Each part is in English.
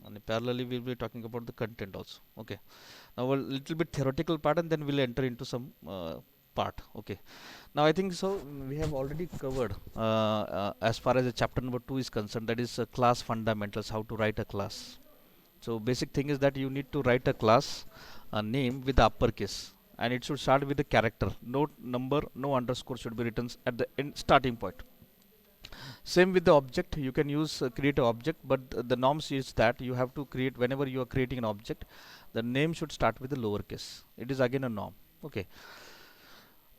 And parallelly, we'll be talking about the content also. Okay. Now a little bit theoretical part, and then we'll enter into some part. Okay. Now I think so. We have already covered as far as the chapter number 2 is concerned. That is class fundamentals, how to write a class. So basic thing is that you need to write a class name with the uppercase, and it should start with the character. No number, no underscore should be written at the end starting point. Same with the object. You can use create an object, but the norms is that you have to create whenever you are creating an object, the name should start with the lowercase. It is again a norm. Okay.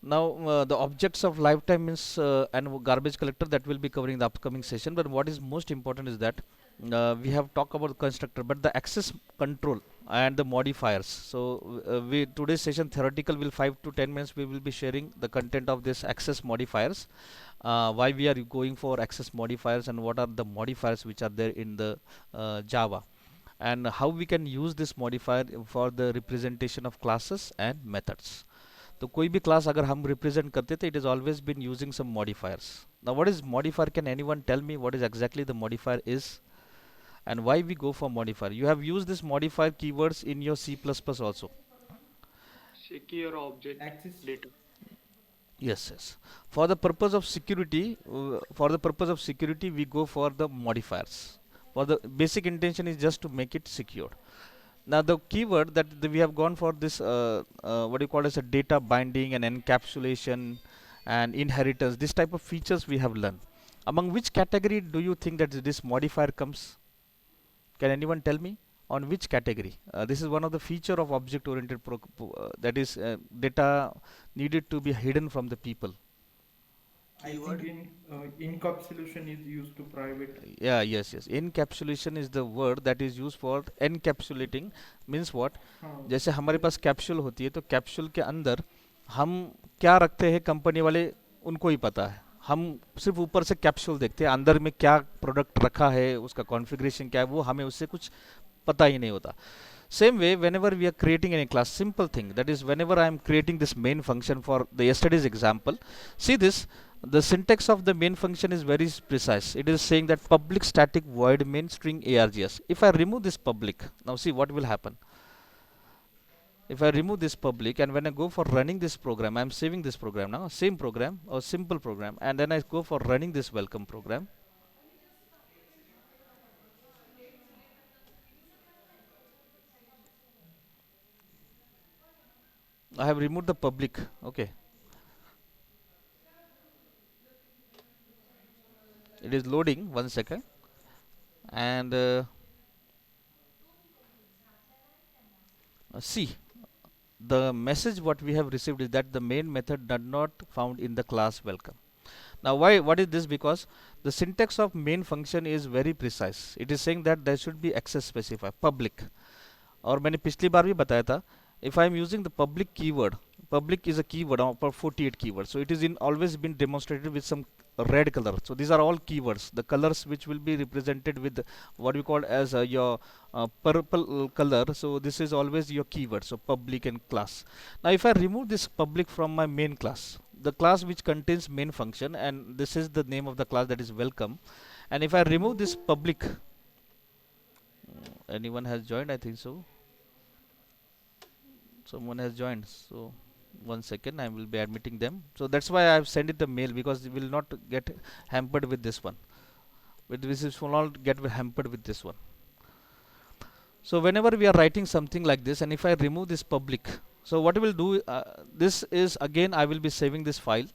Now the objects of lifetime means and garbage collector, that will be covering the upcoming session. But what is most important is that we have talked about the constructor, but the access control and the modifiers. So we today's session theoretical will 5 to 10 minutes. We will be sharing the content of this access modifiers, why we are going for access modifiers, and what are the modifiers which are there in the Java, and how we can use this modifier for the representation of classes and methods. तो कोई भी class अगर हम represent करते थे, it is always been using some modifiers. Now what is modifier? Can anyone tell me what is exactly the modifier is and why we go for modifier? You have used this modifier keywords in your C++ also. Secure object Access. data. Yes, yes. For the purpose of security, we go for the modifiers. For the basic intention is just to make it secure. Now the keyword that we have gone for this, what do you call as a data binding and encapsulation and inheritance. This type of features we have learned. Among which category do you think that this modifier comes? Can anyone tell me on which category? This is one of the feature of object-oriented that is data needed to be hidden from the people. I think Keyword. encapsulation is used to private. Yeah, yes, yes. Encapsulation is the word that is used for encapsulating. Means what? हाँ, जैसे हमारे like पास capsule होती है, तो capsule के अंदर हम क्या रखते हैं, कंपनी वाले उनको ही पता है. हम सिर्फ ऊपर से कैप्सूल देखते हैं, अंदर में क्या प्रोडक्ट रखा है, उसका कॉन्फ़िगरेशन क्या है, वो हमें उससे कुछ पता ही नहीं होता. Same way, whenever we are creating any class, simple thing, that is whenever I am creating this main function for the yesterday's example, see this, the syntax of the main function is very precise. It is saying that public static void main string args. If I remove this public, now see what will happen. If I remove this public, and when I go for running this program, I am saving this program now, same program or simple program, and then I go for running this welcome program. I have removed the public. Okay, it is loading. 1 second, and see, the message what we have received is that the main method did not found in the class welcome. Now why, what is this? Because the syntax of main function is very precise. It is saying that there should be access specifier public. और मैंने पिछली बार भी बताया था, if I am using the public keyword, public is a keyword for 48 keywords, so it is in always been demonstrated with some red color. So these are all keywords, the colors which will be represented with what we call as your purple color. So this is always your keyword, so public and class. Now if I remove this public from my main class, the class which contains main function, and this is the name of the class, that is welcome, and if I remove this public, anyone has joined? I think so. Someone has joined. So 1 second, I will be admitting them. So that's why I have sent it the mail, because it will not get hampered with this one. With this will not get hampered with this one. So whenever we are writing something like this, and if I remove this public, so what we will do, this is again I will be saving this file,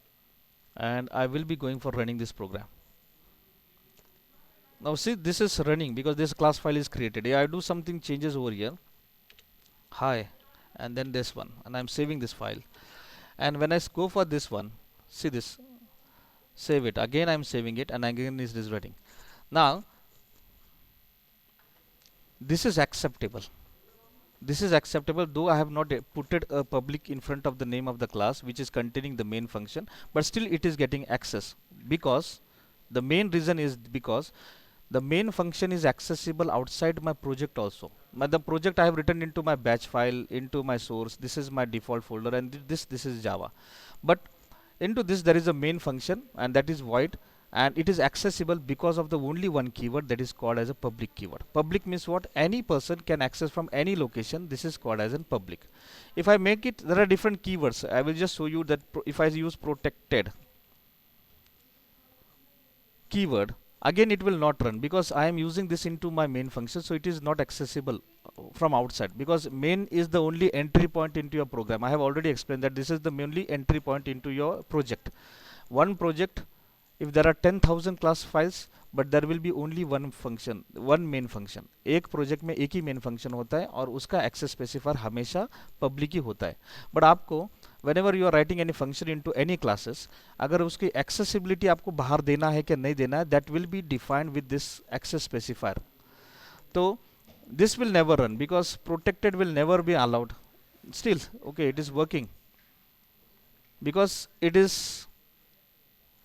and I will be going for running this program. Now see, this is running because this class file is created. Yeah, I do something changes over here. Hi, and then this one, and I'm saving this file. And when I go for this one, see this, save it again, I'm saving it, and again is this running. Now this is acceptable. This is acceptable, though I have not put it a public in front of the name of the class which is containing the main function, but still it is getting access, because the main reason is because the main function is accessible outside my project also. The project I have written into my batch file, into my source. This is my default folder, and this is Java. But into this there is a main function, and that is void, and it is accessible because of the only one keyword, that is called as a public keyword. Public means what? Any person can access from any location. This is called as a public. If I make it, there are different keywords. I will just show you that if I use protected keyword, again it will not run because I am using this into my main function, so it is not accessible from outside, because main is the only entry point into your program. I have already explained that this is the only entry point into your project. One project, if there are 10,000 class files, but there will be only one function, one main function. एक project में एक ही main function होता है और उसका access specifier हमेशा public ही होता है. बट आपको whenever you are writing any function into any classes, अगर उसकी accessibility आपको बाहर देना है कि नहीं देना है, that will be defined with this access specifier. तो this will never run because protected will never be allowed. Still, okay, it is working because it is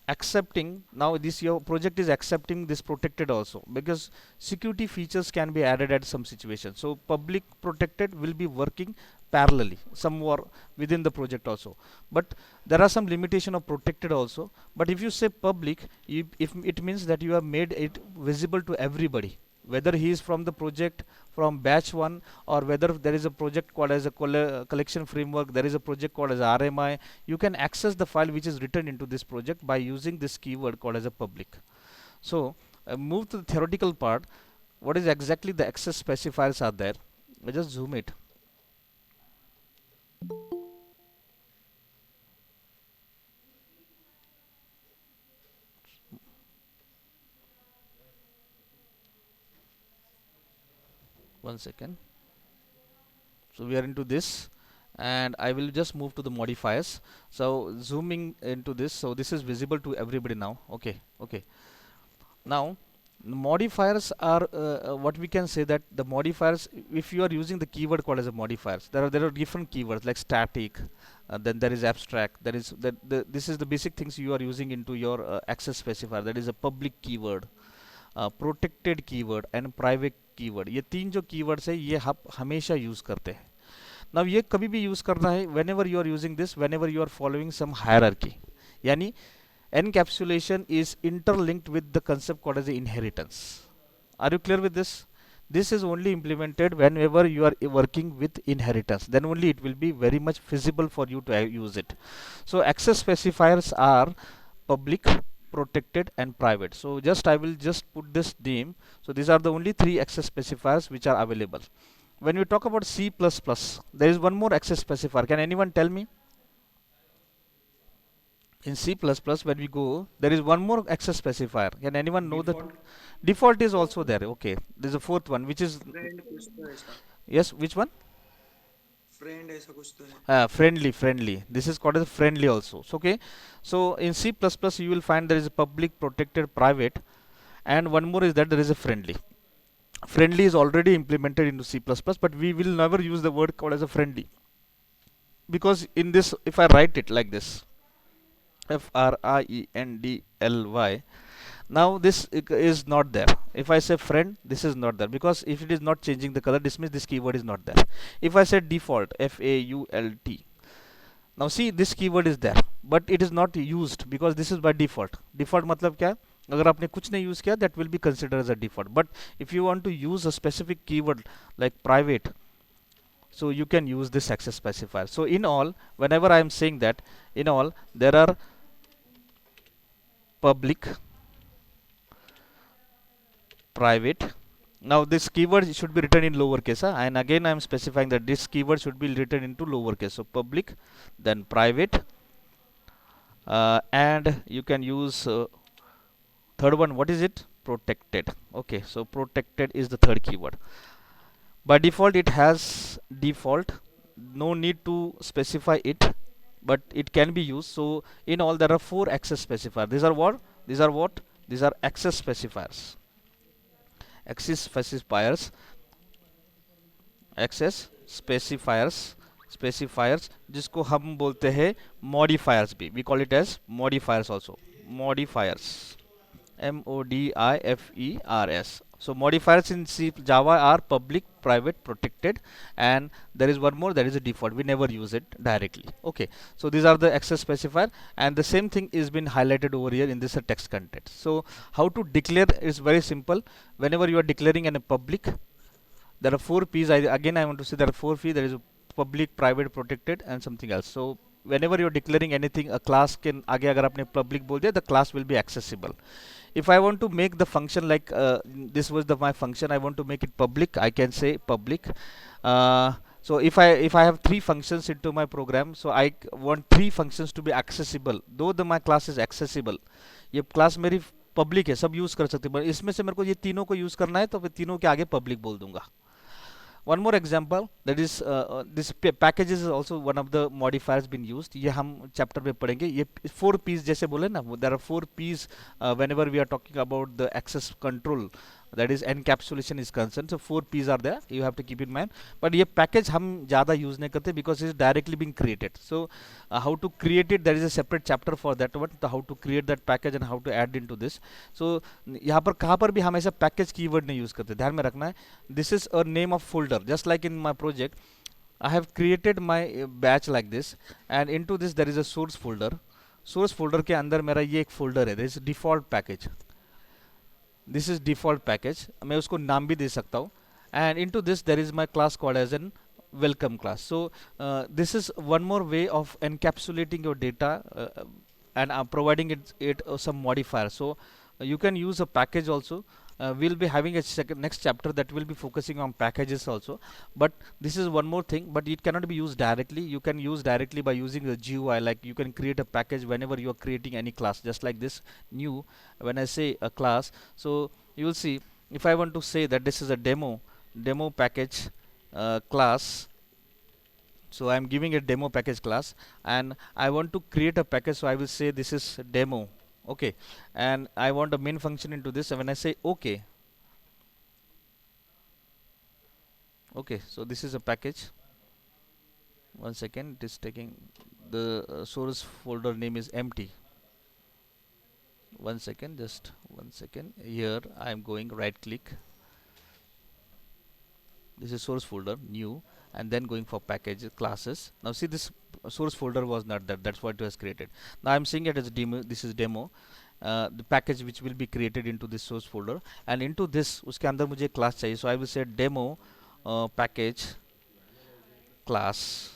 accepting. Now this your project is accepting this protected also, because security features can be added at some situation. So public protected will be working parallelly somewhere within the project also, but there are some limitation of protected also. But if you say public, if it means that you have made it visible to everybody, whether he is from the project from batch 1, or whether there is a project called as a collection framework, there is a project called as RMI, you can access the file which is written into this project by using this keyword called as a public. So move to the theoretical part. What is exactly the access specifiers are there? I just zoom it. One second. So we are into this, and I will just move to the modifiers. So zooming into this, so this is visible to everybody now. Okay. Now modifiers are what we can say, that the modifiers, if you are using the keyword called as a modifiers, there are different keywords like static, then there is abstract, there is this is the basic things you are using into your access specifier, that is a public keyword, protected keyword and private keyword. ये तीन जो keywords है ये आप हमेशा use करते हैं. Now ये कभी भी यूज करना है whenever you are using this, whenever you are following some hierarchy. यानी encapsulation is interlinked with the concept called as inheritance. Are you clear with this? This is only implemented whenever you are working with inheritance, then only it will be very much feasible for you to use it. So access specifiers are public, protected and private. So just I will just put this name. So these are the only three access specifiers which are available. When we talk about C++, there is one more access specifier. Can anyone tell me? In C++, when we go, there is one more access specifier. Can anyone know that? Default. Default is also there. Okay, there's a fourth one which is, friend कुछ तो ऐसा yes, which one? Friend ऐसा कुछ तो है Friendly. This is called as friendly also. So, okay, so in C++ you will find there is a public, protected, private, and one more is that there is a friendly. Friendly is already implemented into C++, but we will never use the word called as a friendly, because in this, if I write it like this, friendly, now this is not there. If I say friend, this is not there, because if it is not changing the color, this means this keyword is not there. If I say default, FAULT, now see this keyword is there, but it is not used because this is by default. Default मतलब क्या है? अगर आपने कुछ नहीं use किया, that will be considered as a default. But if you want to use a specific keyword like private, so you can use this access specifier. So in all, whenever I am saying that, in all there are public, private. Now this keyword should be written in lowercase, and again I am specifying that this keyword should be written into lowercase. So public, then private, and you can use third one. What is it? Protected. Okay, so protected is the third keyword. By default it has default, no need to specify it, but it can be used. So in all there are four access specifiers. These are what? These are access specifiers. Access specifiers जिसको हम बोलते हैं modifiers भी. We call it as modifiers also. Modifiers. Modifers. So modifiers in C Java are public, private, protected, and there is one more, that is a default. We never use it directly. Okay, so these are the access specifier, and the same thing is been highlighted over here in this text content. So how to declare is very simple. Whenever you are declaring in a public, there are four P's. Again I want to say there are four P's. There is public, private, protected, and something else. So whenever you are declaring anything, a class can आगे अगर आपने public बोल दिया, the class will be accessible. If I want to make the function like this was my function, I want to make it public, I can say public. So if I have three functions into my program, so I want three functions to be accessible. Though my class is accessible, ये class मेरी public है, सब use कर सकते हैं, पर इसमें से मेरे को ये तीनों को use करना है, तो फिर तीनों के आगे public बोल दूंगा. One more example, that is this package is also one of the modifiers been used. ये हम chapter में पढ़ेंगे. ये 4 P's जैसे बोले ना, there are 4 P's whenever we are talking about the access control, that is encapsulation is concerned. So 4 P's are there, you have to keep in mind. But ये package हम ज़्यादा use नहीं करते because it is directly being created. So how to create it, there is a separate chapter for that one, तो how to create that package and how to add into this. So यहाँ पर कहाँ पर भी हम ऐसा package keyword नहीं use करते, ध्यान में रखना है. This is a name of folder, just like in my project I have created my batch like this, and into this there is a source folder. Source folder के अंदर मेरा ये एक folder है, there is default package. This is default package, मैं उसको नाम भी दे सकता हूँ, and into this there is my class called as an welcome class. So this is one more way of encapsulating your data and providing it some modifier. So you can use a package also. We'll be having a next chapter that will be focusing on packages also, but this is one more thing, but it cannot be used directly. You can use directly by using the GUI, like you can create a package whenever you are creating any class, just like this new. When I say a class, so you will see, if I want to say that this is a demo package class, so I am giving a demo package class, and I want to create a package, so I will say this is demo. Okay, and I want a main function into this, and when I say okay, so this is a package. One second, it is taking the source folder name is empty. One second, just one second. Here I am going right click. This is source folder, new, and then going for package classes. Now see, this source folder was not there, that's what it was created. Now I'm seeing it as demo. This is demo, the package which will be created into this source folder, and into this उसके अंदर मुझे class चाहिए. So I will say demo package class.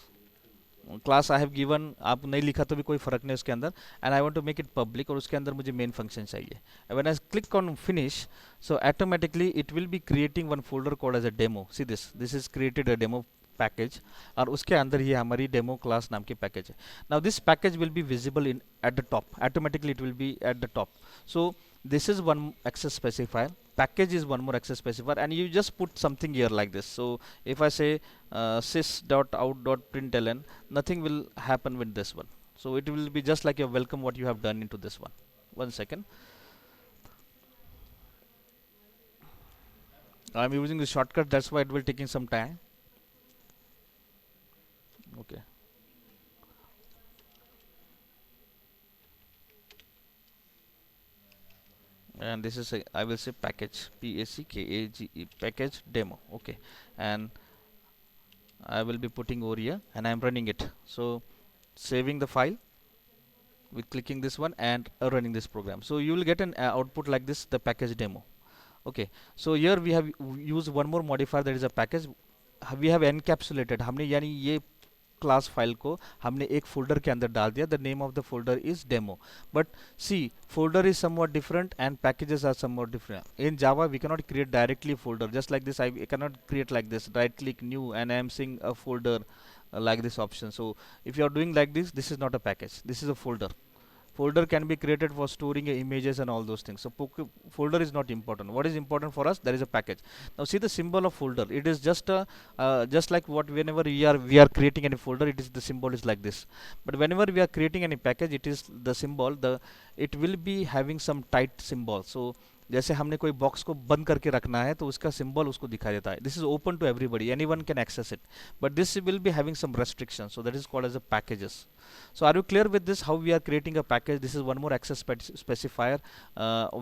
Class I have given, आप नहीं लिखा तो भी कोई फर्क नहीं उसके अंदर, and I want to make it public, और उसके अंदर मुझे main function चाहिए. And when I click on finish, so automatically it will be creating one folder called as a demo. See this is created a demo package, और उसके अंदर ये हमारी demo class नाम की package है. Now this package will be visible in at the top, automatically it will be at the top. So this is one access specifier, package is one more access specifier, and you just put something here like this. So if I say sys.out.println, nothing will happen with this one, so it will be just like your welcome what you have done into this one. One second, I'm using the shortcut, that's why it will taking some time. Okay, and this is a, I will say package, package package demo. Okay, and I will be putting over here, and I am running it. So saving the file with clicking this one and running this program. So you will get an output like this, the package demo. Okay, so here we have used one more modifier, that is a package. We have encapsulated, हमने यानी ये class file को हमने एक folder के अंदर डाल दिया. The name of the folder is demo. But see, folder is somewhat different and packages are somewhat different. In Java we cannot create directly folder, just like this. I cannot create like this, right click new, and I am seeing a folder like this option. So if you are doing like this, this is not a package, this is a folder. Folder can be created for storing images and all those things. So folder is not important. What is important for us? There is a package. Now see the symbol of folder. It is just a just like what whenever we are creating any folder, it is the symbol is like this. But whenever we are creating any package, it is the symbol. It will be having some tight symbol. So जैसे हमने कोई box को बंद करके रखना है तो उसका सिंबल उसको दिखा देता है. This is open to everybody, anyone can access it, but this will be having some restrictions, so that is called as a packages. So are you clear with this, how we are creating a package? This is one more access specifier,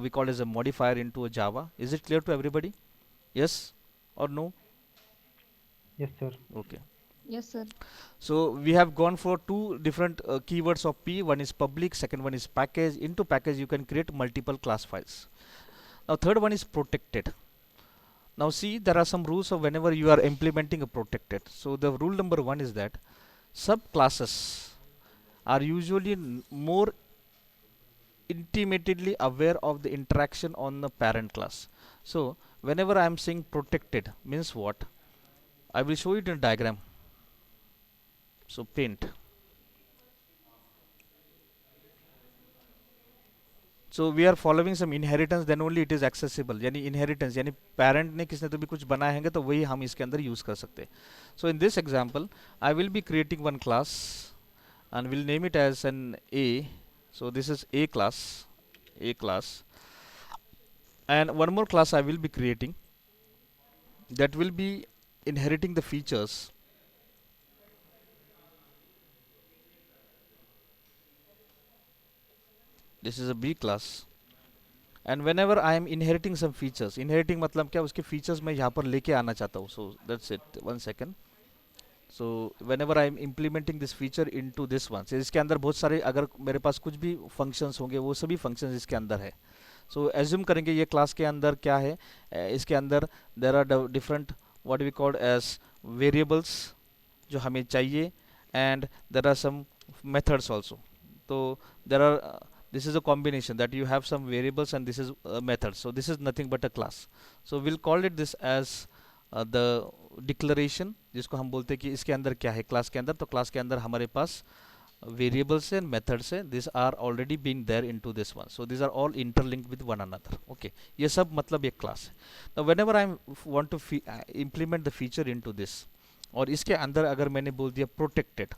we call as a modifier into a Java. Is it clear to everybody? Yes or no? Yes, sir. Okay. Yes, sir. So we have gone for two different keywords of P. One is public, second one is package. Into package you can create multiple class files. Now third one is protected. Now see, there are some rules of whenever you are implementing a protected. So the rule number one is that subclasses are usually more intimately aware of the interaction on the parent class. So whenever I am saying protected means what, I will show it in a diagram. So paint. So we are following some inheritance, then only it is accessible. यानी inheritance यानी parent ने किसने तो भी कुछ बनाए हैंगे तो वही हम इसके अंदर use कर सकते हैं. So in this example I will be creating one class and will name it as an A. So this is A class, and one more class I will be creating that will be inheriting the features. This is a B class, and whenever I am inheriting some features, inheriting मतलब क्या, उसके features मैं यहाँ पर लेके आना चाहता हूँ. So that's it. One second. So whenever I am implementing this feature into this one, so इसके अंदर बहुत सारे, अगर मेरे पास कुछ भी functions होंगे वो सभी functions इसके अंदर है. So assume करेंगे ये class के अंदर क्या है, इसके अंदर there are different what we call as variables जो हमें चाहिए, and there are some methods also. So there are this is a combination that you have some variables and this is methods. So this is nothing but a class. So we'll call it this as the declaration, जिसको हम बोलते हैं कि इसके अंदर क्या है class के अंदर. तो क्लास के अंदर हमारे पास variables and methods है, these are already being there into this one. So these are all interlinked with one another. Okay, ये सब मतलब एक class है. Now whenever I want to implement the feature into this, और इसके अंदर अगर मैंने बोल दिया protected,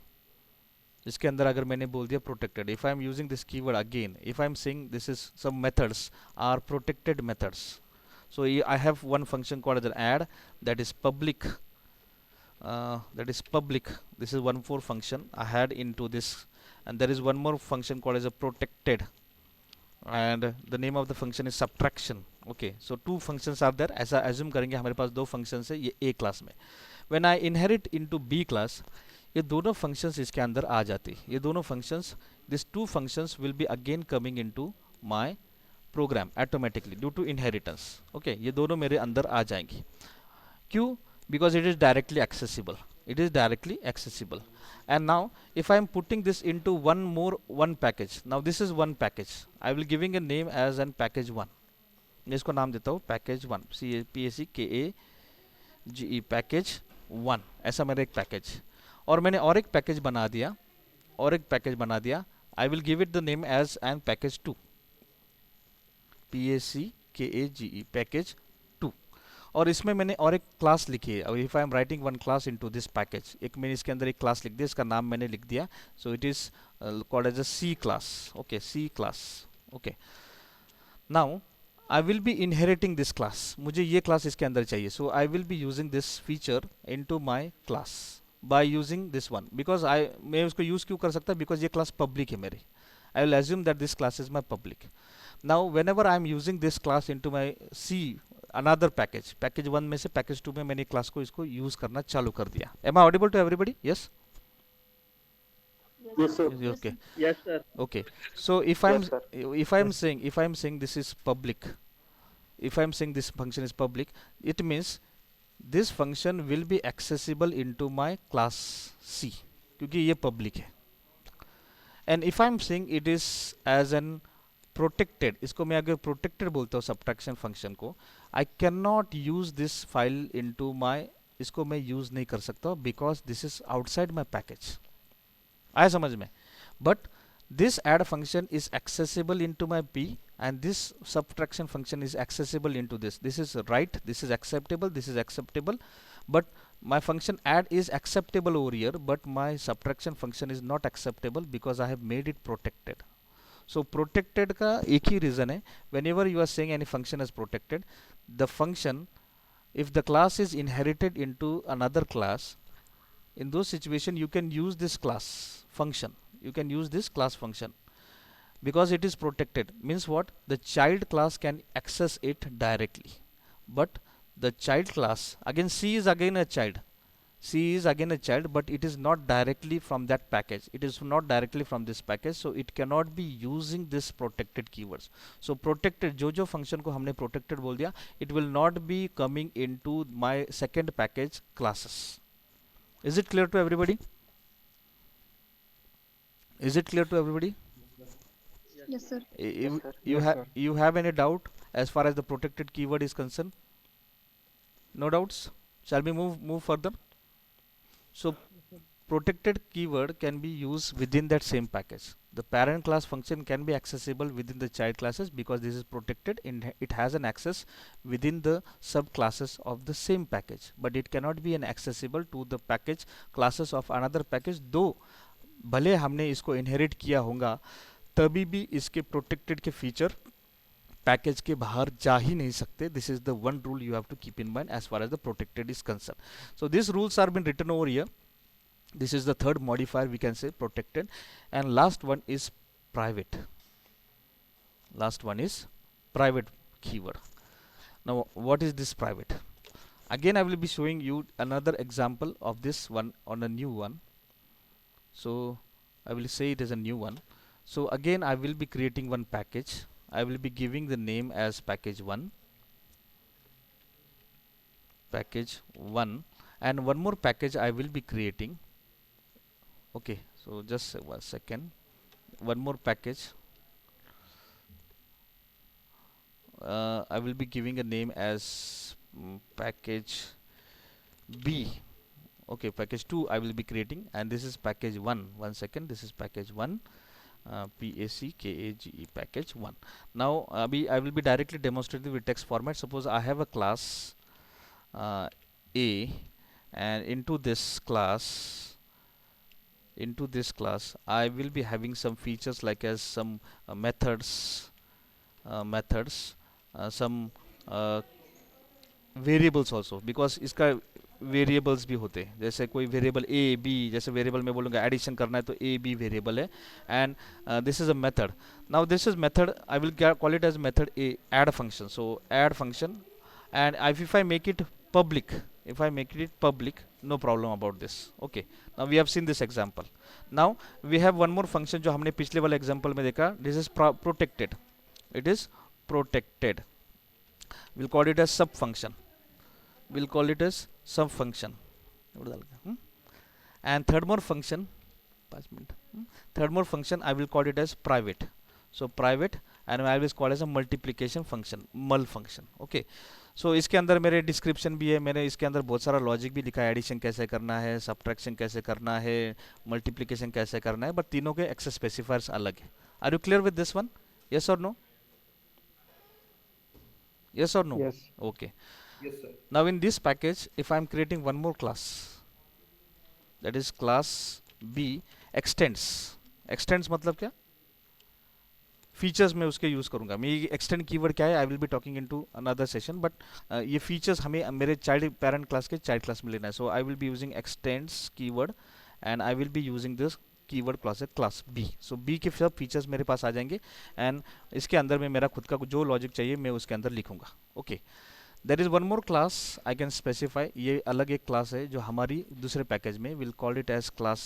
इसके अंदर अगर मैंने बोल दिया protected, if I am using this keyword again, if I am saying this is some methods are protected methods. So I have one function called as an add, that is public. This is one for function I had into this, and there is one more function called as a protected, and the name of the function is subtraction. Okay, so two functions are there. ऐसा assume करेंगे हमारे पास दो functions है ये A class में. When I inherit into B class, ये दोनों functions इसके अंदर आ जाती. ये दोनों functions, these two functions will be again coming into my program automatically due to inheritance. Okay, ये दोनों मेरे अंदर आ जाएंगी. क्यों? Because it is directly accessible. It is directly accessible. And now if I am putting this into one package, now this is one package, I will giving a name as an package 1. मैं इसको नाम देता हूँ package 1, PACKAGE package 1. ऐसा मेरा एक package, और मैंने और एक पैकेज बना दिया, I will give it the name as an package 2, PACKAGE package 2. और इसमें मैंने और एक क्लास लिखी है. If I am writing one class into this package, एक मैंने इसके अंदर एक क्लास लिख दिया, इसका नाम मैंने लिख दिया. So it is called as a C class. Okay, C class. Okay, now I will be inheriting this class. मुझे ये क्लास इसके अंदर चाहिए. So I will be using this feature into my class by using this one, because मैं उसको use क्यों कर सकता, बिकॉज ये क्लास पब्लिक है मेरी. I will assume that this class is my public. Now whenever I am using this class into my C another package 1 में से package 2 में मैंने क्लास को इसको यूज करना चालू कर दिया. Am I audible to everybody? Yes? Yes, sir. Okay. Yes, sir. Okay. So if I'm saying this is public, if I'm saying this function is public, it means this function will be accessible into my class C, क्योंकि ये public है. And if I'm saying it is as an protected, इसको मैं अगर protected बोलता हूँ subtraction function को, I cannot use this file into my, इसको मैं use नहीं कर सकता because this is outside my package. आया समझ में? But this add function is accessible into my P, and this subtraction function is accessible into this. This is right, this is acceptable, but my function add is acceptable over here, but my subtraction function is not acceptable because I have made it protected. So protected का एक ही reason है, whenever you are saying any function is protected, the function, if the class is inherited into another class, in those situations you can use this class function, you can use this class function, because it is protected. Means what? The child class can access it directly, but the child class, again C is again a child, C is again a child, but it is not directly from that package, it is not directly from this package, so it cannot be using this protected keywords. So protected, जो function को हमने protected बोल दिया, it will not be coming into my second package classes. Is it clear to everybody? Is it clear to everybody? Yes, sir. You have any doubt as far as the protected keyword is concerned? No doubts? Shall we move further? So protected keyword can be used within that same package. The parent class function can be accessible within the child classes because this is protected, in it has an access within the subclasses of the same package, but it cannot be an accessible to the package classes of another package, though भले हमने इसको inherit किया होगा तभी भी इसके protected के feature package के बाहर जा ही नहीं सकते. This is the one rule you have to keep in mind as far as the protected is concern. So this rules are been written over here. This is the third modifier, we can say, protected. And last one is private. Last one is private keyword. Now what is this private? Again I will be showing you another example of this one on a new one. So I will say it as a new one. So again I will be creating one package. I will be giving the name as package 1, package 1, and one more package I will be creating. Okay, so just one second. One more package. I will be giving a name as package B. Okay, package 2 I will be creating, and this is package 1. One second, this is package 1. PACKAGE package 1. Now I will be directly demonstrating with text format. Suppose I have a class A, and into this class I will be having some features like as some methods, some variables also, because इसका variables भी होते हैं. जैसे कोई variable A B, जैसे variable में बोलूँगा addition करना है तो ए बी वेरिएबल है, and this is a method. Now this is method, I will call it as method A add function. So add function, and if I make it public, no problem about this. Okay, now we have seen this example. Now we have one more function जो हमने पिछले वाले example में देखा. This is protected. It is protected. We'll call it as sub function. And third more function, I will call it as private. So private, and I will call it as a multiplication function, mul function. Okay, so इसके अंदर मेरे description भी है, मैंने इसके अंदर बहुत सारा लॉजिक भी लिखा है. एडिशन कैसे करना है, सब्ट्रैक्शन कैसे करना है, मल्टीप्लिकेशन कैसे करना है, बट तीनों के एक्सेस स्पेसिफायर्स अलग है. Are you clear with this one? Yes और no? Yes or no? Yes. Okay. Yes, sir. Now in this package, if I am creating one more class, that is class B extends. Extends मतलब क्या? Features में उसके use करूंगा मैं. ये extend keyword क्या है, I will be talking into another session, but ये फीचर्स हमें मेरे चाइल्ड पेरेंट क्लास के चाइल्ड क्लास में लेना है. So I will be using extends keyword, and I will be using this keyword class है क्लास बी. सो बी के सब फीचर्स मेरे पास आ जाएंगे, एंड इसके अंदर में मेरा खुद का जो लॉजिक चाहिए मैं उसके अंदर लिखूंगा. Okay, there is one more class I can specify. ये अलग एक क्लास है जो हमारी दूसरे पैकेज में, will call it as class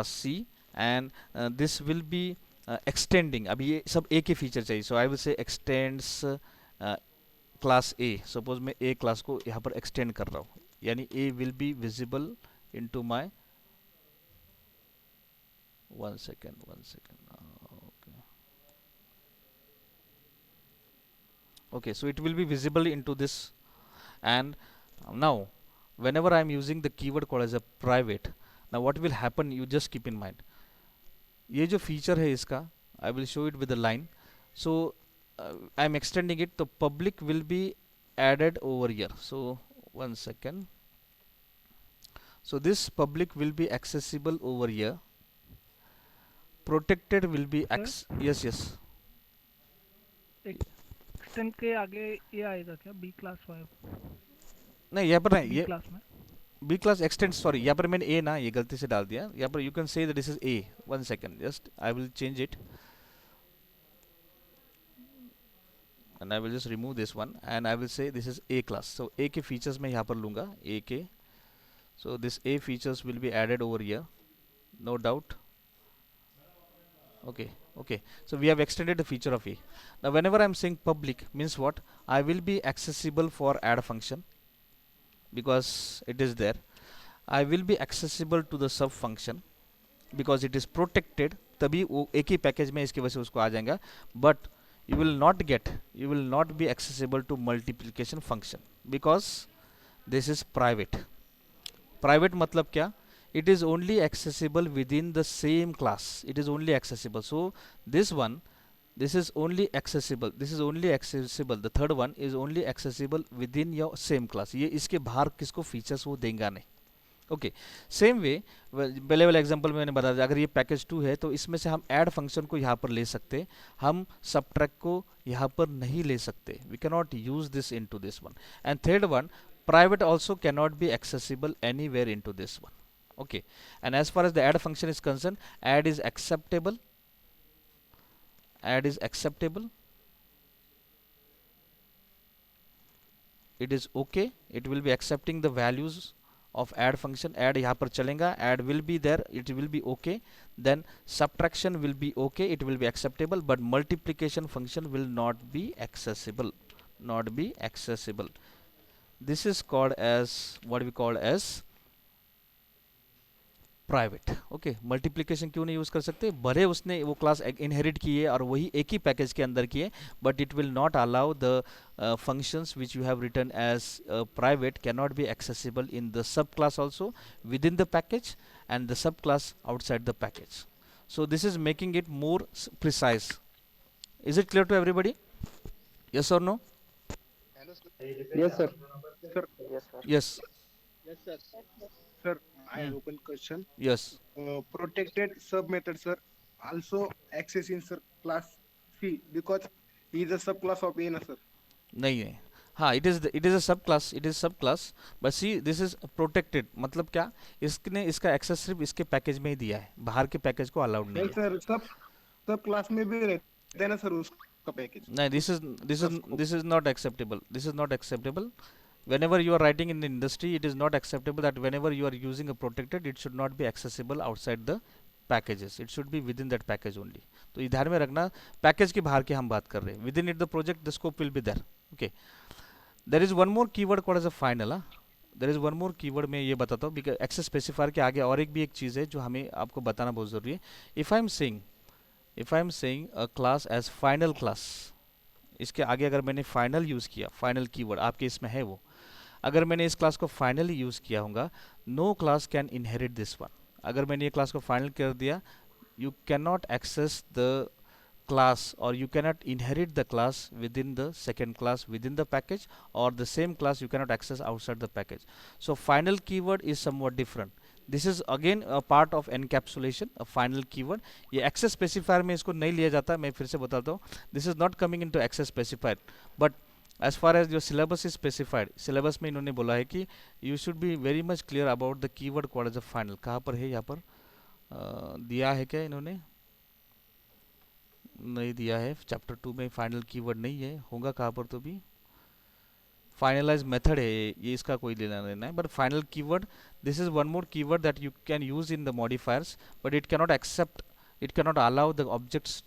C, and this will be extending. अभी ये सब ए के फीचर चाहिए, so I will say extends class A. Suppose मैं ए क्लास को यहाँ पर एक्सटेंड कर रहा हूँ, यानी A will be visible into my, one second. Okay, so it will be visible into this. And now whenever I am using the keyword called as a private, now what will happen, you just keep in mind, ये जो feature है इसका, I will show it with a line. So I am extending it, तो public will be added over here. So one second. So this public will be accessible over here. protected will be Sir? yes, yes. Extend के आगे ये आएगा क्या B class vibe नहीं यहाँ पर नहीं, बी ये क्लास में बी क्लास एक्सटेंड, सॉरी यहाँ पर मैंने ए ना, ये गलती से डाल दिया यहाँ पर. You can say that this is a. One second, just I will change it and I will just remove this one and I will say this is A class. So A के features मैं यहाँ पर लूँगा A के. So this A features will be added over here, no doubt. Okay, okay. So we have extended the feature of A. Now whenever I am saying public means what? I will be accessible for add function because it is there. I will be accessible to the sub function because it is protected. तभी वो एक ही package में इसकी वजह से उसको आ जाएगा. But you will not be accessible to multiplication function because this is private. Private मतलब क्या? It is only accessible within the same class. It is only accessible. So this one, this is only accessible. The third one is only accessible within your same class. ये इसके बाहर किसको features वो देंगे नहीं. Okay, same way पहले वाला example मैंने बता दिया. अगर ये पैकेज 2 है तो इसमें से हम ऐड फंक्शन को यहाँ पर ले सकते, हम सबट्रैक्ट को यहाँ पर नहीं ले सकते. We can not use this into this one. And third one, private also cannot be accessible anywhere into this one. Okay, and as far as the add function is concerned, add is acceptable. It is okay. It will be accepting the values of add function. Add यहाँ पर चलेगा, add will be there, it will be okay. Then subtraction will be okay, it will be acceptable, but multiplication function will not be accessible. This is called as what we call as private. Okay, multiplication क्यों नहीं use कर सकते? भले उसने वो class inherit किए और वही एक ही पैकेज के अंदर किए, but it will not allow the functions which you have written as private cannot be accessible in the subclass also within the package and the subclass outside the package. So this is making it more precise. Is it clear to everybody? Yes or no? Yes, sir. Yes. Sir, I have one question. Yes. Protected sub method, sir, also access in sir class C because he is a subclass of A, na sir. नहीं है. हाँ, it is a subclass, but see this is protected. मतलब क्या? इसने इसका access सिर्फ इसके package में ही दिया है, बाहर के पैकेज को अलाउड नहीं नहीं है. सर, सब क्लास में भी रहते हैं ना सर उसका पैकेज. नहीं, this is not acceptable. Whenever you are writing in the industry, it is not acceptable that whenever you are using a protected, it should not be accessible outside the packages. It should be within that package only. तो ये ध्यान में रखना, package के बाहर की हम बात कर रहे हैं. Within it the project, the scope will be there. Okay. There is one more keyword called as a final. There is one more keyword मैं ये बताता हूँ, because access specifier के आगे और एक भी एक चीज़ है जो हमें आपको बताना बहुत ज़रूरी है. If I am saying a class as final class, इसके आगे अगर मैंने final यूज़ किया, final keyword आपके इसमें है वो, अगर मैंने इस क्लास को फाइनली यूज़ किया होगा, no class can inherit this one. अगर मैंने ये क्लास को फाइनल कर दिया, you can not access the class or you cannot inherit the class within the second class within the package, or the same class you cannot access outside the package. So final keyword is somewhat different. This is again a part of encapsulation, a final keyword. ये access specifier में इसको नहीं लिया जाता, मैं फिर से बताता हूँ. This is not coming into access specifier, but as far as your syllabus is specified, syllabus में इन्होंने बोला है कि you should be very much clear about the keyword called as a final. कहाँ पर है? यहाँ पर दिया है क्या इन्होंने? नहीं दिया है. चैप्टर 2 में फाइनल कीवर्ड नहीं है, होगा कहाँ पर तो भी. फाइनलाइज मेथड है ये, इसका कोई लेना देना है. But final keyword, this is one more keyword that you can use in the modifiers, but it cannot accept, it cannot allow the objects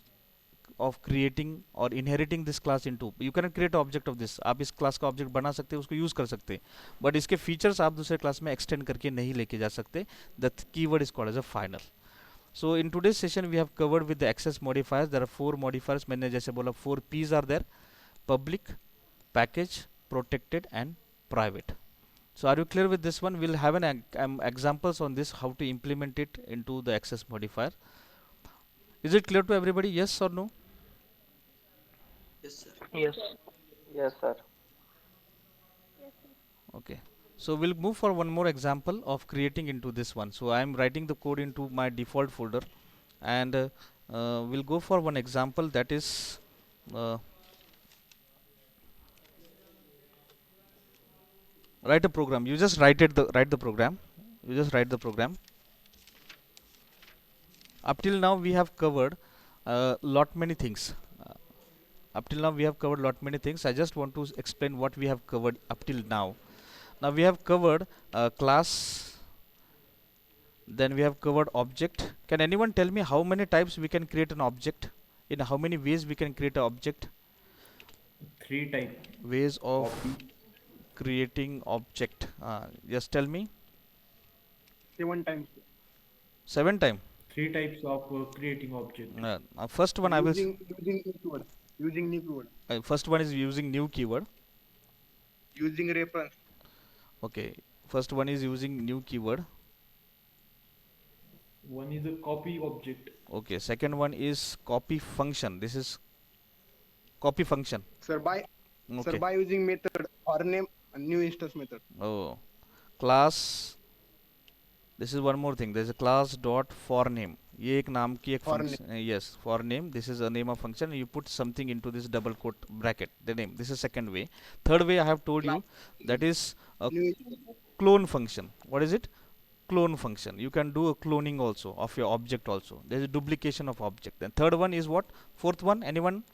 of creating or inheriting this class into. You cannot create object of this. आप इस class का object बना सकते हैं, उसको use कर सकते हैं, बट इसके फीचर्स आप दूसरे क्लास में एक्सटेंड करके नहीं लेके जा सकते. The keyword is called as a final. So in today's session we have covered with the access modifiers. There are 4 modifiers. मैंने जैसे बोला 4 P's are there: public, package, protected and private. So are you clear with this one? We'll have an examples on this, how to implement it into the access modifier. Is it clear to everybody? Yes or no? Yes, sir. Yes, sir. Okay. So we'll move for one more example of creating into this one. So I am writing the code into my default folder, and we'll go for one example, that is write a program. You just write the program. You just write the program. Up till now we have covered lot many things. Up till now we have covered lot many things. I just want to explain what we have covered up till now. Now we have covered class, then we have covered object. Can anyone tell me how many types we can create an object? In how many ways we can create an object? 3 type. Ways of Copy. creating object. Just tell me. 7 times. 7 time. 3 types of creating object. First one I will. Using new keyword. Using new keyword. First one is using new keyword. Using reference. Okay. First one is using new keyword. One is a copy object. Okay. Second one is copy function. This is copy function. Sir, by Okay. using method or name and new instance method. Oh, class. This is one more thing. There is a class dot for name. ये एक नाम की एक For function. Yes, for name. This is a name of function. You put something into this double quote bracket. The name. This is second way. Third way I have told you, that is a New clone function. What is it? Clone function. You can do a cloning also of your object also. There is a duplication of object. Then third one is what? Fourth one. Anyone?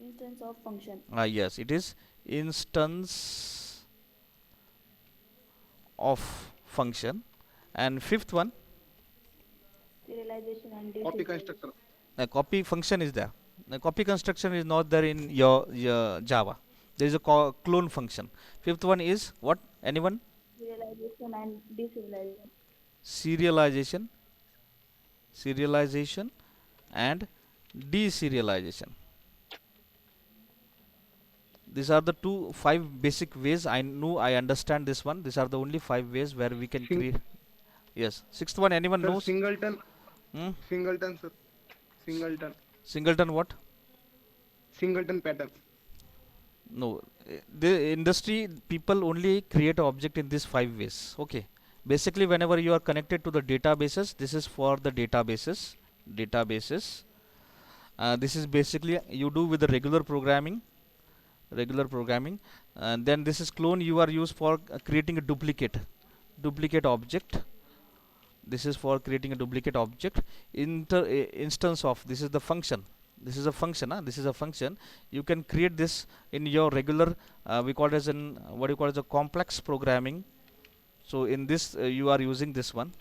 Instance of function. Yes, it is instance of function. And fifth one, Serialization and copy deserialization. constructor. copy function is there. The copy construction is not there in your Java. There is a clone function. Fifth one is what? Anyone? Serialization and deserialization. Serialization and deserialization. These are the five basic ways. I understand this one. These are the only 5 ways where we can create. Yes. Sixth one, anyone Sir, knows? singleton. Hmm? Singleton, sir. Singleton. Singleton what? Singleton pattern. No. The industry people only create an object in these 5 ways. Okay. Basically, whenever you are connected to the databases, this is for the databases. This is basically you do with the regular programming, and then this is clone. You are used for creating a duplicate object. This is for creating a duplicate object. Instance of, this is the function. This is a function. This is a function. You can create this in your regular. We call it as what you call as a complex programming. So in this you are using this one.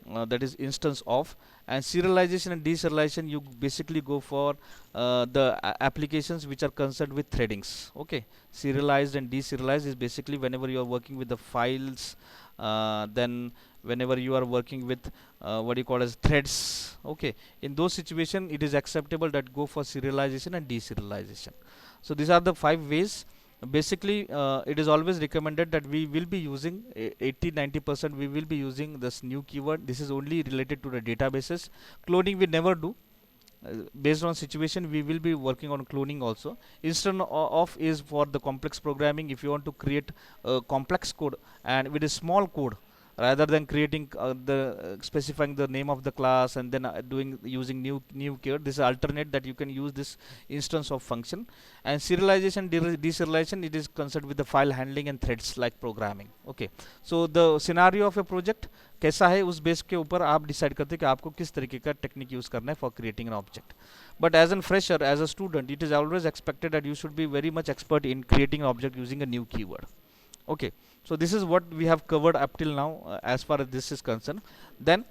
That is instance of. And serialization and deserialization, you basically go for the applications which are concerned with threadings. Okay, serialized and deserialized is basically whenever you are working with the files, then whenever you are working with what you call as threads. Okay, in those situations it is acceptable that go for serialization and deserialization. So these are the 5 ways. Basically it is always recommended that we will be using 80-90% we will be using this new keyword. This is only related to the databases. Cloning we never do. Based on situation we will be working on cloning also. Instead of is for the complex programming. If you want to create a complex code and with a small code, rather than creating specifying the name of the class and then using new keyword, this is alternate that you can use this instance of function. And serialization deserialization, it is concerned with the file handling and threads like programming. Okay, so the scenario of a project कैसा है उस base के ऊपर आप decide करते हैं कि आपको किस तरीके का टेक्निक यूज करना है for creating an object. But as an fresher, as a student, it is always expected that you should be very much expert in creating an object using a new keyword. Okay, so this is what we have covered up till now as far as this is concerned. Then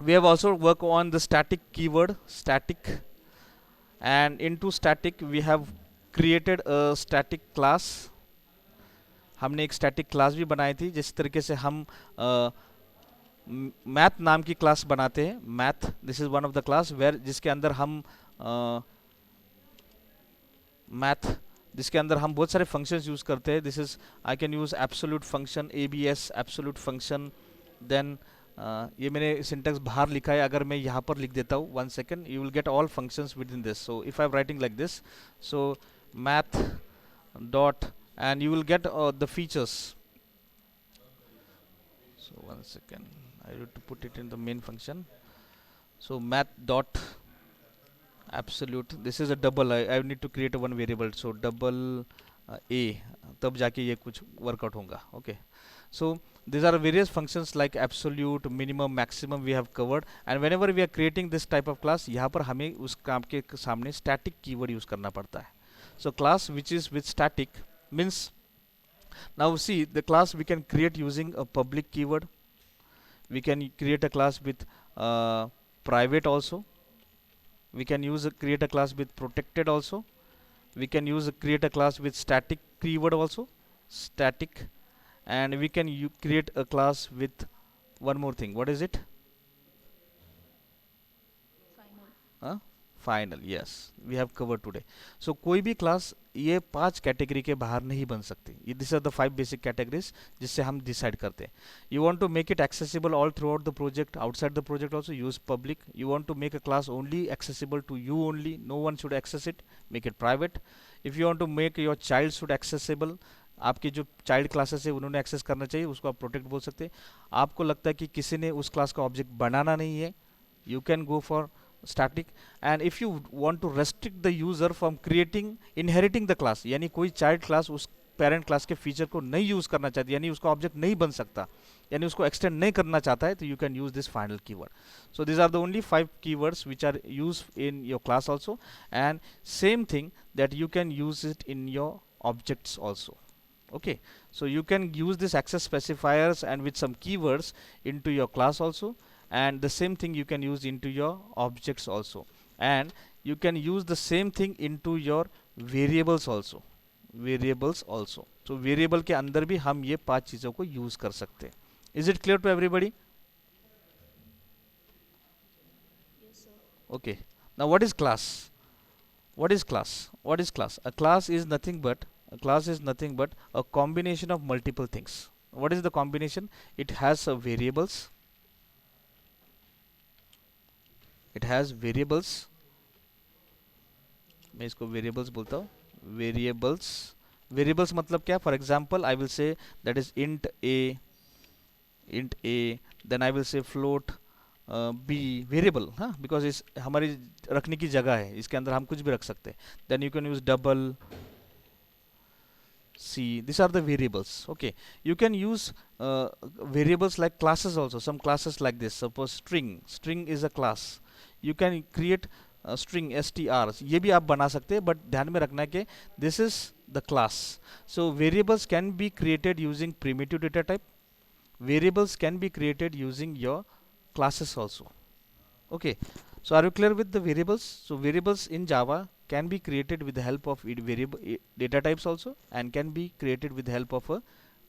we have also worked on the static keyword, static, and into static we have created a static class. हमने एक static class भी बनाई थी जिस तरीके से हम math नाम की क्लास बनाते हैं. Math, this is one of the class where जिसके अंदर हम मैथ जिसके अंदर हम बहुत सारे फंक्शंस यूज़ करते हैं. This is I can use absolute function, ABS absolute function. Then ये मैंने सिंटेक्स बाहर लिखा है, अगर मैं यहाँ पर लिख देता हूँ 1 second, you will get all functions with in this. So if I am writing like this, so math dot and you will get the features. So 1 second, I need to put it in the main function. So math dot absolute, this is a double, I need to create a one variable, so double a, तब जाके ये कुछ workout होगा. Okay, so these are various functions like absolute, minimum, maximum we have covered, and whenever we are creating this type of class, यहाँ पर हमें उस काम के सामने static keyword use करना पड़ता है. So class which is with static means, now see, the class we can create using a public keyword, we can create a class with private also, we can create a class with protected also, we can create a class with static keyword also, static, and we can create a class with one more thing. What is it? Final. Final. Yes, we have covered today. सो कोई भी class ये 5 category के बाहर नहीं बन सकती. ये this are the 5 basic categories जिससे हम डिसाइड करते हैं. You want to make it accessible all throughout the project, outside the project also use public. You want to make a class only accessible to you only, no one should access it, make it private. If you want to make your child should accessible, आपकी जो child classes है उन्होंने access करना चाहिए, उसको आप protect बोल सकते हैं. आपको लगता है कि किसी ने उस क्लास का ऑब्जेक्ट बनाना नहीं है, you can go for static. And if you want to restrict the user from inheriting the class, यानी कोई child class उस parent class के feature को नहीं use करना चाहती, यानी उसका object नहीं बन सकता, यानी उसको extend नहीं करना चाहता है, तो you can use this final keyword. So these are the only 5 keywords which are used in your class also, and same thing that you can use it in your objects also. Okay, so you can use this access specifiers and with some keywords into your class also, and the same thing you can use into your objects also, and you can use the same thing into your variables also. So variable के अंदर भी हम ये 5 चीज़ों को use कर सकते हैं. Is it clear to everybody? Yes, sir. Okay, now what is class? What is class? A class is nothing but a combination of multiple things. What is the combination? It has variables, मैं इसको variables बोलता हूँ. Variables मतलब क्या? For example I will say that is int A, then I will say float B. Variable, हाँ, because इस हमारी रखने की जगह है, इसके अंदर हम कुछ भी रख सकते हैं. Then you can use double C. These are the variables. Okay, you can use variables like classes also. Some classes like this. Suppose string is a class. You can create string strs. ये भी आप बना सकते हैं, but ध्यान में रखना है कि this is the class. So variables can be created using primitive data type. Variables can be created using your classes also. Okay, so are you clear with the variables? So variables in Java can be created with the help of variable data types also, and can be created with the help of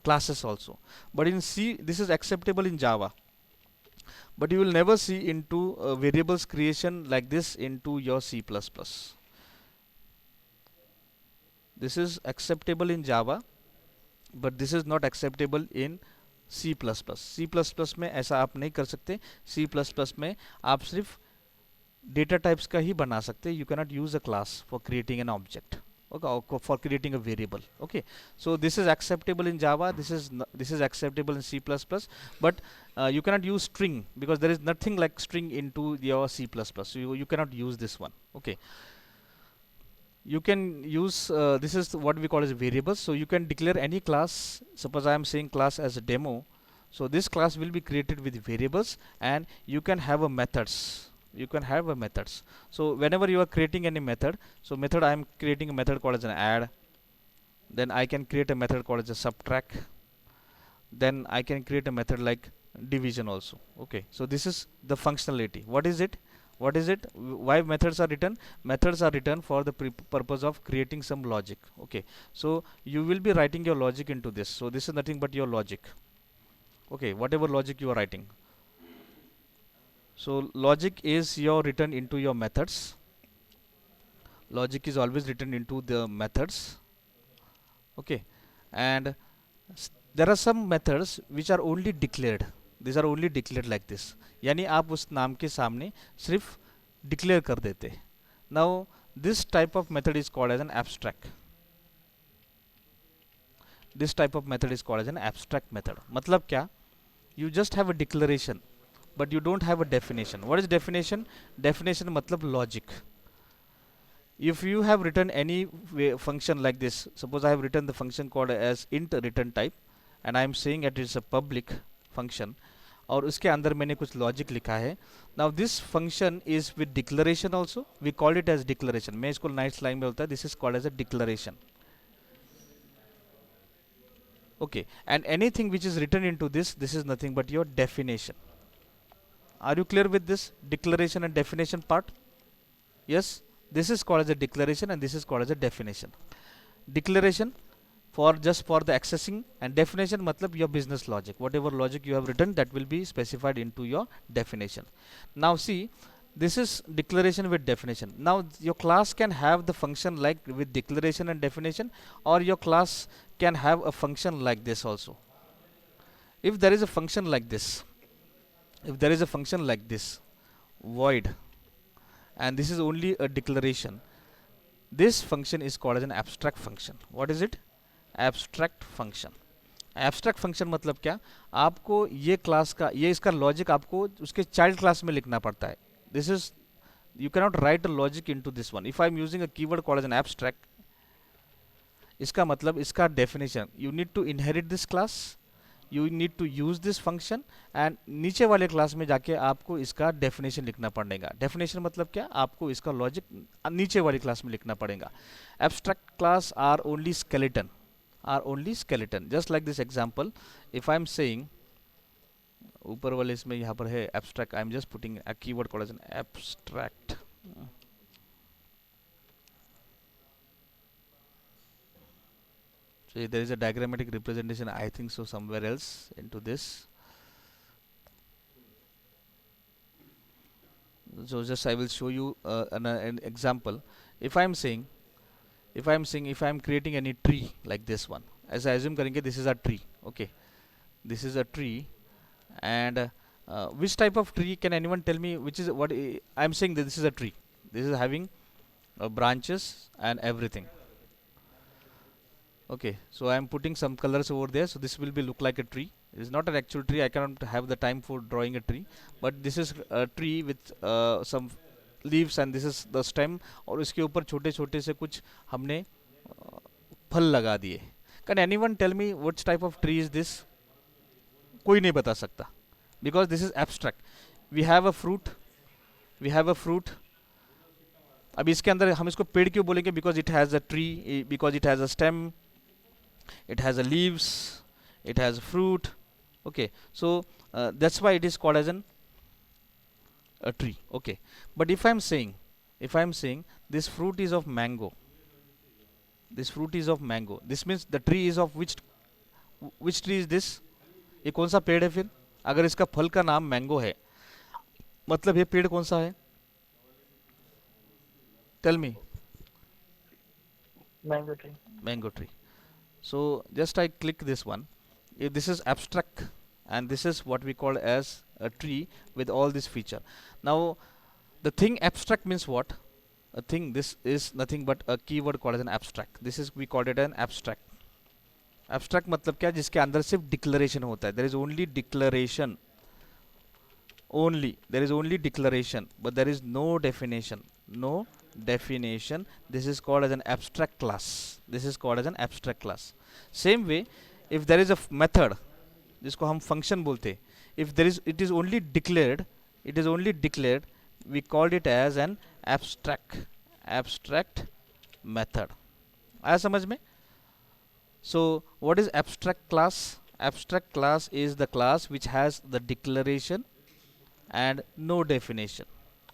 classes also. But in C, this is acceptable in Java, but you will never see into variables creation like this into your C++. This is acceptable in Java, but this is not acceptable in C++. C++ में ऐसा आप नहीं कर सकते. C++ में आप सिर्फ data types का ही बना सकते. You cannot use a class for creating an object, okay, or for creating a variable. Okay, so this is acceptable in Java, this is acceptable in C++, but you cannot use string because there is nothing like string into your C++, so you cannot use this one. Okay, you can use this is what we call as variables. So you can declare any class. Suppose I am saying class as a demo, so this class will be created with variables, and you can have a methods. So whenever you are creating any method, so method, I am creating a method called as an add, then I can create a method called as a subtract, then I can create a method like division also. Okay, so this is the functionality. What is it? Why methods are written? Methods are written for the purpose of creating some logic. Okay, so you will be writing your logic into this. So this is nothing but your logic. Okay, whatever logic you are writing. So logic is written into your methods. Logic is always written into the methods. Okay, and there are some methods which are only declared. These are only declared like this. यानी आप उस नाम के सामने सिर्फ declare कर देते. Now this type of method is called as an abstract. मतलब क्या? You just have a declaration but you don't have a definition. What is definition? Definition matlab logic. If you have written any function like this, suppose I have written the function called as int return type, and I am saying that it's a public function, और उसके अंदर मैंने कुछ logic लिखा है. Now this function is with declaration also, we call it as declaration. मैं इसको night line में बोलता है, this is called as a declaration. Okay, and anything which is written into this is nothing but your definition. Are you clear with this declaration and definition part? Yes, this is called as a declaration and this is called as a definition. Declaration for just for the accessing, and definition matlab your business logic. Whatever logic you have written, that will be specified into your definition. Now see, this is declaration with definition. Now your class can have the function like with declaration and definition, or your class can have a function like this also. If there is a function like this, void, and this is only a declaration, this function is called as an abstract function. What is it? Abstract function. Abstract function मतलब क्या, आपको ये class का, ये इसका logic आपको उसके child class में लिखना पड़ता है. This is, you cannot write a logic into this one. If I am using a keyword called as an abstract, इसका मतलब इसका definition, you need to inherit this class, you need to use this function, and नीचे वाले class में जाके आपको इसका definition लिखना पड़ेगा. definition मतलब क्या, आपको इसका logic नीचे वाली क्लास में लिखना पड़ेगा. abstract class are only skeleton, just like this example. If I am saying, ऊपर वाले इसमें यहाँ पर है abstract, I am just putting a keyword called as an abstract. So there is a diagrammatic representation, I think so, somewhere else into this. So just I will show you an example. If I am creating any tree like this one, as I assume करेंगे, this is a tree. Okay, this is a tree, and which type of tree, can anyone tell me which is what I am saying that this is a tree? This is having branches and everything. Okay, so I am putting some colors over there, so this will be look like a tree. It is not an actual tree, I cannot have the time for drawing a tree, but this is a tree with some leaves, and this is the stem, और इसके ऊपर छोटे छोटे से कुछ हमने फल लगा दिए. Can anyone tell me which type of tree is this? कोई नहीं बता सकता, because this is abstract. We have a fruit. अब इसके अंदर हम इसको पेड़ क्यों बोलेंगे? Because it has a tree, because it has a stem, it has a leaves, it has a fruit. Okay, so that's why it is called as a tree. Okay, but if I am saying this fruit is of mango, this means the tree is of which tree is this? ये कौन सा पेड़ है फिर? अगर इसका फल का नाम मैंगो है, मतलब ये पेड़ कौन सा है? Tell me. Mango tree. Mango tree. So just I click this one. If this is abstract, and this is what we call as a tree with all this feature. Now the thing abstract means what? A thing, this is nothing but a keyword called as an abstract. This is, we called it an abstract. Abstract मतलब क्या, जिसके अंदर सिर्फ declaration होता है. There is only declaration. There is only declaration, but there is no definition. This is called as an abstract class. Same way, if there is a method, जिसको हम function बोलते, if there is, it is only declared, we called it as an abstract method. आया समझ में? So what is abstract class? Abstract class is the class which has the declaration and no definition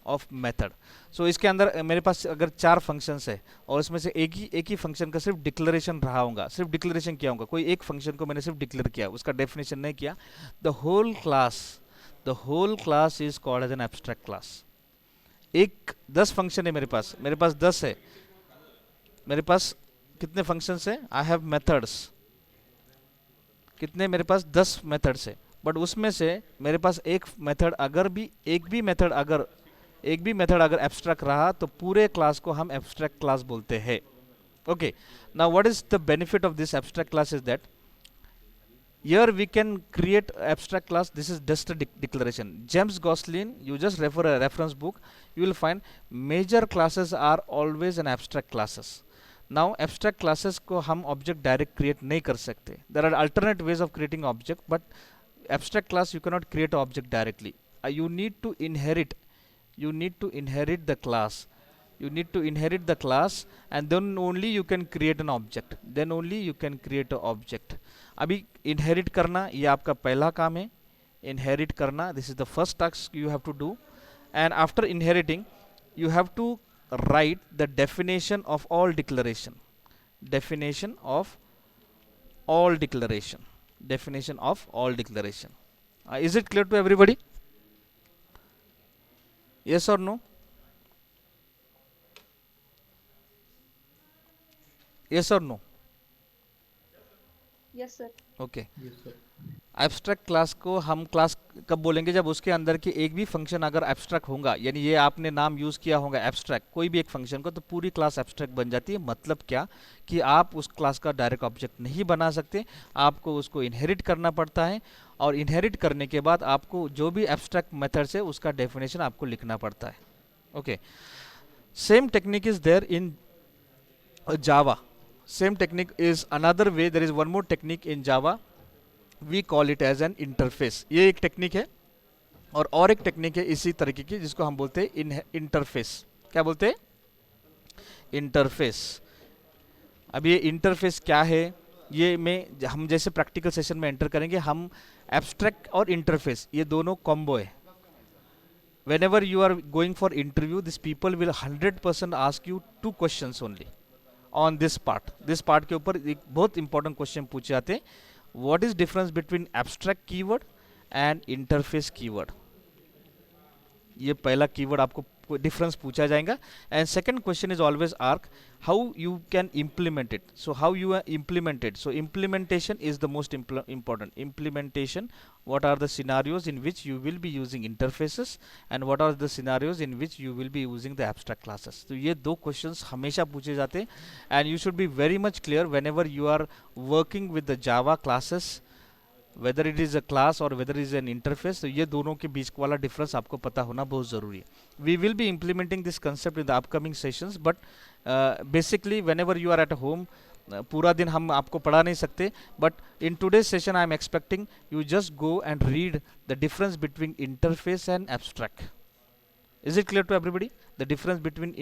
of method. So इसके अंदर मेरे पास अगर 4 functions है, और इसमें से एक ही function का सिर्फ declaration रहा होगा, सिर्फ declaration किया होगा, कोई एक function को मैंने सिर्फ declare किया, उसका definition नहीं किया, the whole class is called as an abstract class. 10 function है मेरे पास 10 है, मेरे पास कितने functions है? I have methods. कितने? मेरे पास 10 methods है, बट उसमें से मेरे पास एक भी मेथड अगर एब्स्ट्रैक्ट रहा तो पूरे क्लास को हम एब्स्ट्रैक्ट क्लास बोलते हैं. Okay, now what is the benefit of this abstract class is that Here we can create abstract class. This is just a declaration. James Gosselin, you just refer a reference book, you will find major classes are always an abstract classes. Now abstract classes को हम object direct create नहीं कर सकते. There are alternate ways of creating object, but abstract class you cannot create an object directly. You need to inherit. You need to inherit the class. You need to inherit the class, and then only you can create an object. Then only you can create an object. अभी inherit करना ये आपका पहला काम है. Inherit करना, this is the first task you have to do, and after inheriting you have to write the definition of all declaration. Definition of all declaration. Definition of all declaration. Is it clear to everybody? Yes or no? Yes or no? Yes, sir. Okay. Yes, sir. Abstract class को हम class कब बोलेंगे, जब उसके अंदर की एक भी फंक्शन अगर एब्स्ट्रैक्ट होगा, यानी ये आपने नाम यूज़ किया होगा एब्स्ट्रैक्ट कोई भी एक फंक्शन को, तो पूरी क्लास एब्स्ट्रैक्ट बन जाती है. मतलब क्या कि आप उस क्लास का डायरेक्ट ऑब्जेक्ट नहीं बना सकते, आपको उसको इनहेरिट करना पड़ता है, और इनहेरिट करने के बाद आपको जो भी एब्स्ट्रैक्ट मेथड्स है उसका डेफिनेशन आपको लिखना पड़ता है. Okay, same technique is there in Java. Same technique is another way. There is one more technique in Java. We call it as an interface. ये एक टेक्निक है, और एक टेक्निक है इसी तरीके की जिसको हम बोलते हैं इंटरफेस. क्या बोलते हैं? इंटरफेस. अब ये इंटरफेस क्या है, ये हम जैसे प्रैक्टिकल सेशन में एंटर करेंगे. हम एब्स्ट्रैक्ट और इंटरफेस ये दोनों कॉम्बो है. whenever you are going for interview, these people will 100% ask you 2 questions only on this part. This part के ऊपर एक बहुत important question पूछे जाते हैं. What is difference between abstract keyword and interface keyword? ये पहला कीवर्ड आपको डिफरेंस पूछा जाएगा. And second question is always ask how you can implement it. So how you are implemented. So implementation is the most important. Implementation, what are the scenarios in which you will be using interfaces and what are the scenarios in which you will be using the abstract classes. तो ये दो questions हमेशा पूछे जाते हैं, and you should be very much clear whenever you are working with the Java classes, whether it is a class or whether it is an interface. तो ये दोनों के बीच वाला डिफरेंस आपको पता होना बहुत ज़रूरी है. We will be implementing this concept in the upcoming sessions, but basically whenever you are at home, पूरा दिन हम आपको पढ़ा नहीं सकते, but in today's session I am expecting you just go and read the difference between interface and abstract. Is it clear to everybody? The difference between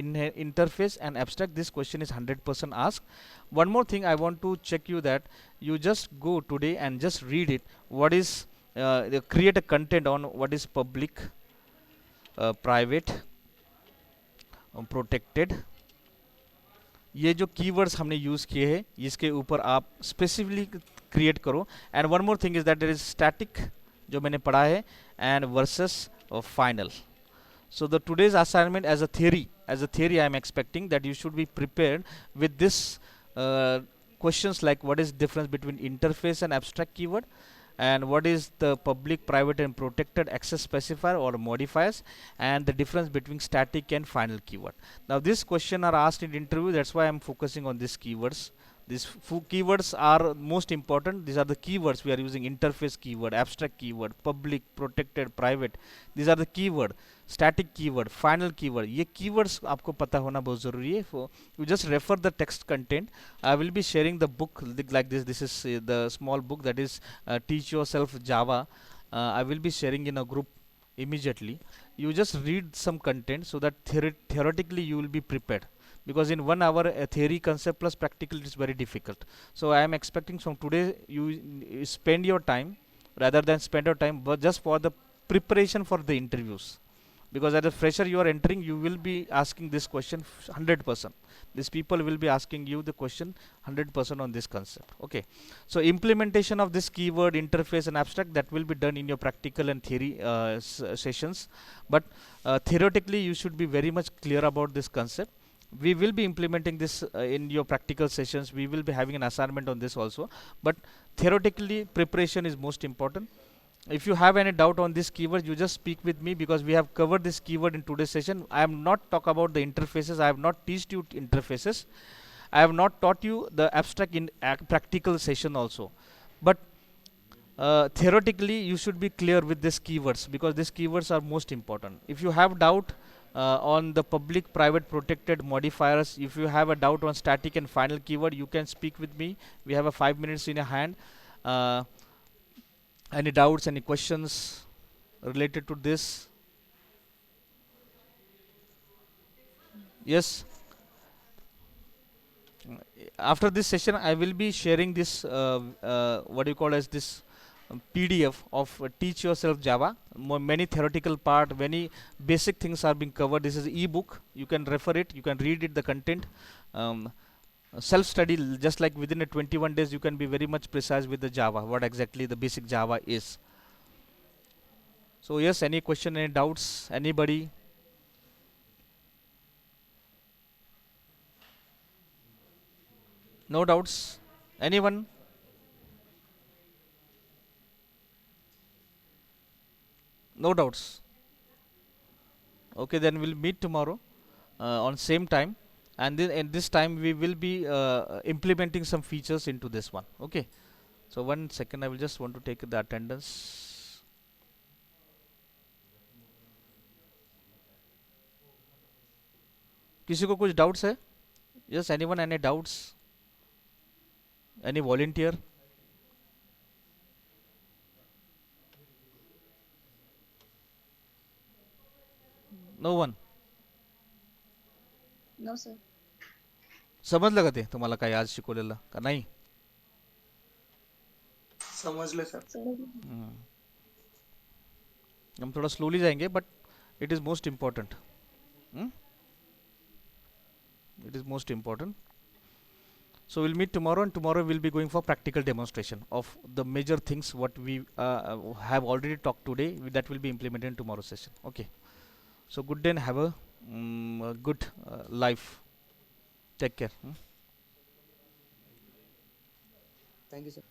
interface and abstract, this question is 100% asked. One more thing I want to check you that you just go today and just read it. What is, create a content on what is public, private, protected. ये जो keywords हमने use किए हैं इसके ऊपर आप specifically create करो. And one more thing is that there is static जो मैंने पढ़ा है and versus final. So the today's assignment as a theory I am expecting that you should be prepared with this questions like what is difference between interface and abstract keyword, and what is the public, private and protected access specifier or modifiers, and the difference between static and final keyword. Now this question are asked in interview, that's why I am focusing on these keywords. These keywords are most important. These are the keywords we are using: interface keyword, abstract keyword, public, protected, private. These are the keyword. Static keyword, final keyword. ये keywords आपको पता होना बहुत ज़रूरी है. You just refer the text content. I will be sharing the book like this. This is the small book that is Teach Yourself Java. I will be sharing in a group immediately. You just read some content so that theoretically you will be prepared. Because in 1 hour a theory concept plus practical is very difficult. So I am expecting from today you spend your time rather than spend your time but just for the preparation for the interviews. Because as a fresher you are entering, you will be asking this question 100%. These people will be asking you the question 100% on this concept. Okay. So implementation of this keyword, interface and abstract, that will be done in your practical and theory sessions. But theoretically you should be very much clear about this concept. We will be implementing this in your practical sessions. We will be having an assignment on this also. But theoretically preparation is most important. If you have any doubt on this keyword, you just speak with me because we have covered this keyword in today's session. I am not talk about the interfaces. I have not teached you interfaces. I have not taught you the abstract in practical session also. But theoretically you should be clear with these keywords, because these keywords are most important. If you have doubt on the public private protected modifiers, if you have a doubt on static and final keyword, you can speak with me. We have a 5 minutes in a hand. uh, any doubts, any questions related to this? Yes. After this session I will be sharing this what do you call as this PDF of Teach Yourself Java. Many theoretical part, many basic things are being covered. This is ebook, you can refer it, you can read it, the content. um, Self study, just like within a 21 days you can be very much precise with the Java, what exactly the basic Java is. So yes, any question, any doubts, anybody? No doubts, anyone? No doubts. Okay, then we'll meet tomorrow on same time, and then in this time we will be implementing some features into this one. Okay, so 1 second, I will just want to take the attendance. किसी को कुछ doubts है? Yes, anyone, any doubts, any volunteer? No one. No, sir. समजलं का ते तुम्हाला काय आज शिकवलेलं का नाही? समझले सर. Sir, हम थोड़ा स्लोली जाएंगे, but it is most important. It is most important. So we'll meet tomorrow, and tomorrow we'll be going for practical demonstration of the major things what we have already talked today, that will be implemented in tomorrow's session. Okay, so good day and have a good life. Take care. Thank you, sir.